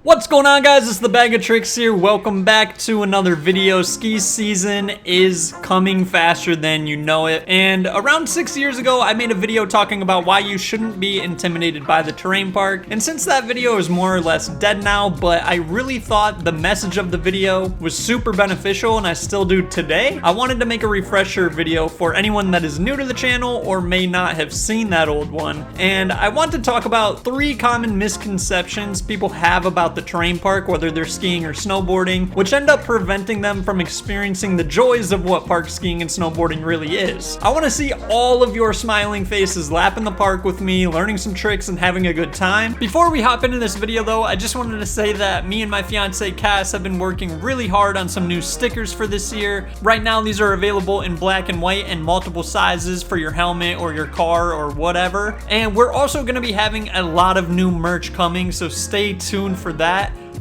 What's going on, guys? It's the Bag of Tricks here. Welcome back to another video. Ski season is coming faster than you know it. And around 6 years ago, I made a video talking about why you shouldn't be intimidated by the terrain park. And since that video is more or less dead now, but I really thought the message of the video was super beneficial, and I still do today, I wanted to make a refresher video for anyone that is new to the channel or may not have seen that old one. And I want to talk about 3 common misconceptions people have about the terrain park, whether they're skiing or snowboarding, which end up preventing them from experiencing the joys of what park skiing and snowboarding really is. I want to see all of your smiling faces lapping the park with me, learning some tricks and having a good time. Before we hop into this video though, I just wanted to say that me and my fiance Cass have been working really hard on some new stickers for this year. Right now these are available in black and white and multiple sizes for your helmet or your car or whatever. And we're also going to be having a lot of new merch coming, so stay tuned for that.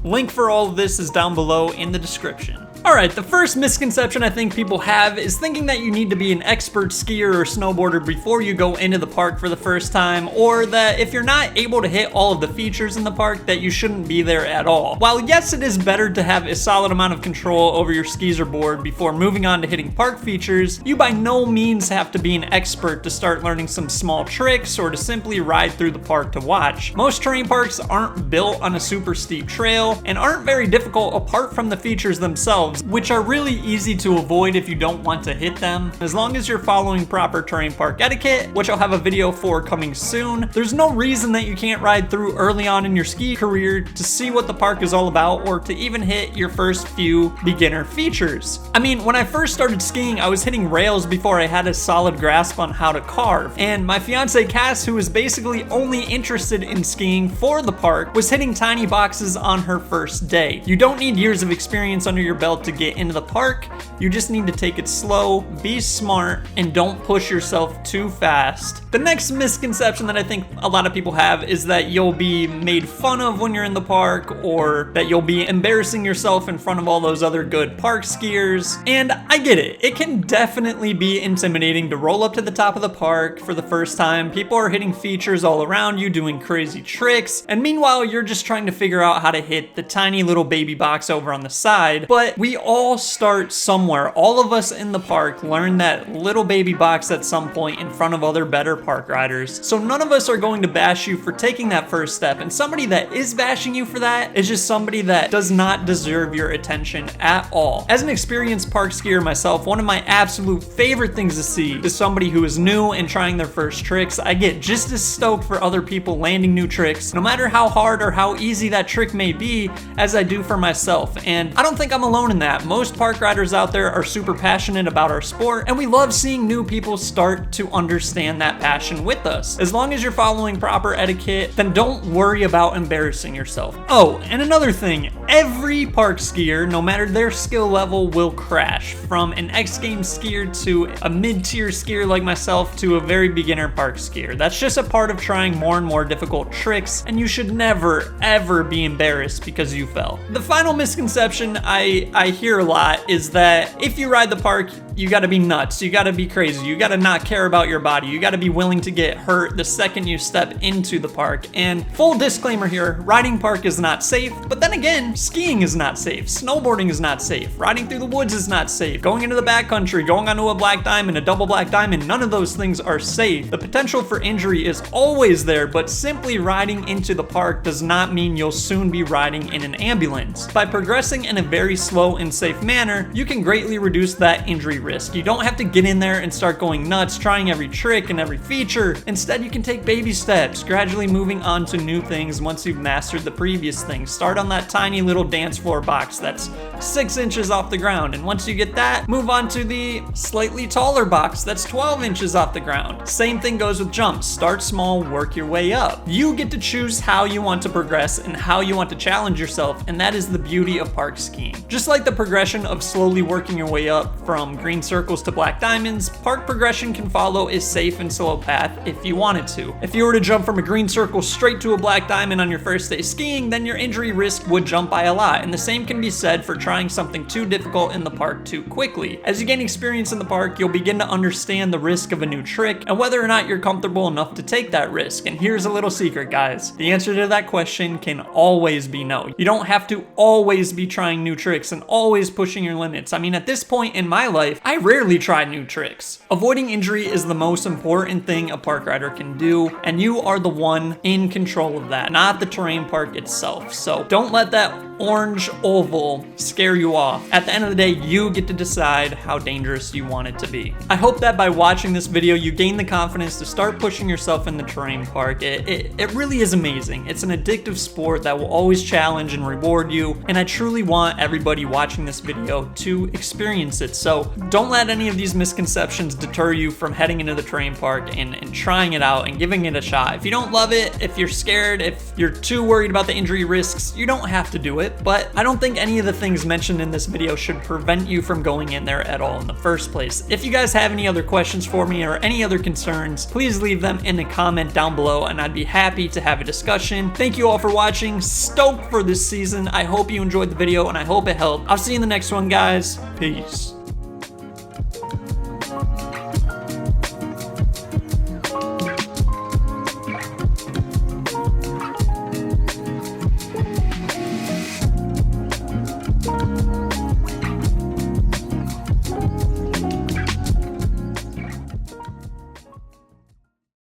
Link for all of this is down below in the description. Alright, the first misconception I think people have is thinking that you need to be an expert skier or snowboarder before you go into the park for the first time, or that if you're not able to hit all of the features in the park, that you shouldn't be there at all. While yes, it is better to have a solid amount of control over your skis or board before moving on to hitting park features, you by no means have to be an expert to start learning some small tricks or to simply ride through the park to watch. Most terrain parks aren't built on a super steep trail and aren't very difficult apart from the features themselves, which are really easy to avoid if you don't want to hit them. As long as you're following proper terrain park etiquette, which I'll have a video for coming soon, there's no reason that you can't ride through early on in your ski career to see what the park is all about, or to even hit your first few beginner features. I mean, when I first started skiing, I was hitting rails before I had a solid grasp on how to carve. And my fiance Cass, who was basically only interested in skiing for the park, was hitting tiny boxes on her first day. You don't need years of experience under your belt to get into the park. You just need to take it slow, be smart, and don't push yourself too fast. The next misconception that I think a lot of people have is that you'll be made fun of when you're in the park, or that you'll be embarrassing yourself in front of all those other good park skiers. And I get it. It can definitely be intimidating to roll up to the top of the park for the first time. People are hitting features all around you, doing crazy tricks, and meanwhile you're just trying to figure out how to hit the tiny little baby box over on the side. But we all start somewhere. All of us in the park learn that little baby box at some point in front of other better park riders. So none of us are going to bash you for taking that first step, and somebody that is bashing you for that is just somebody that does not deserve your attention at all. As an experienced park skier myself, one of my absolute favorite things to see is somebody who is new and trying their first tricks. I get just as stoked for other people landing new tricks, no matter how hard or how easy that trick may be, as I do for myself. And I don't think I'm alone in that. Most park riders out there are super passionate about our sport, and we love seeing new people start to understand that passion with us. As long as you're following proper etiquette, then don't worry about embarrassing yourself. Oh, and another thing, every park skier, no matter their skill level, will crash. From an X Games skier to a mid-tier skier like myself to a very beginner park skier. That's just a part of trying more and more difficult tricks, and you should never, ever be embarrassed because you fell. The final misconception I hear a lot is that if you ride the park, you gotta be nuts, you gotta be crazy, you gotta not care about your body, you gotta be willing to get hurt the second you step into the park. And full disclaimer here, riding park is not safe, but then again, skiing is not safe, snowboarding is not safe, riding through the woods is not safe, going into the backcountry, going onto a black diamond, a double black diamond, none of those things are safe. The potential for injury is always there, but simply riding into the park does not mean you'll soon be riding in an ambulance. By progressing in a very slow and safe manner, you can greatly reduce that injury risk. You don't have to get in there and start going nuts, trying every trick and every feature. Instead, you can take baby steps, gradually moving on to new things once you've mastered the previous things. Start on that tiny little dance floor box that's 6 inches off the ground, and once you get that, move on to the slightly taller box that's 12 inches off the ground. Same thing goes with jumps. Start small, work your way up. You get to choose how you want to progress and how you want to challenge yourself, and that is the beauty of park skiing. Just like the progression of slowly working your way up from green circles to black diamonds, park progression can follow a safe and slow path if you wanted to. If you were to jump from a green circle straight to a black diamond on your first day skiing, then your injury risk would jump by a lot, and the same can be said for trying something too difficult in the park too quickly. As you gain experience in the park, you'll begin to understand the risk of a new trick and whether or not you're comfortable enough to take that risk. And here's a little secret, guys. The answer to that question can always be no. You don't have to always be trying new tricks and always pushing your limits. I mean, at this point in my life, I rarely try new tricks. Avoiding injury is the most important thing a park rider can do, and you are the one in control of that, not the terrain park itself. So don't let that orange oval scare you off. At the end of the day, you get to decide how dangerous you want it to be. I hope that by watching this video, you gain the confidence to start pushing yourself in the terrain park. It really is amazing. It's an addictive sport that will always challenge and reward you, and I truly want everybody watching this video to experience it. So don't let any of these misconceptions deter you from heading into the terrain park and trying it out and giving it a shot. If you don't love it, if you're scared, if you're too worried about the injury risks, you don't have to do it. But I don't think any of the things mentioned in this video should prevent you from going in there at all in the first place. If you guys have any other questions for me or any other concerns, please leave them in the comment down below and I'd be happy to have a discussion. Thank you all for watching. Stoked for this season. I hope you enjoyed the video and I hope it helped. I'll see you in the next one, guys. Peace.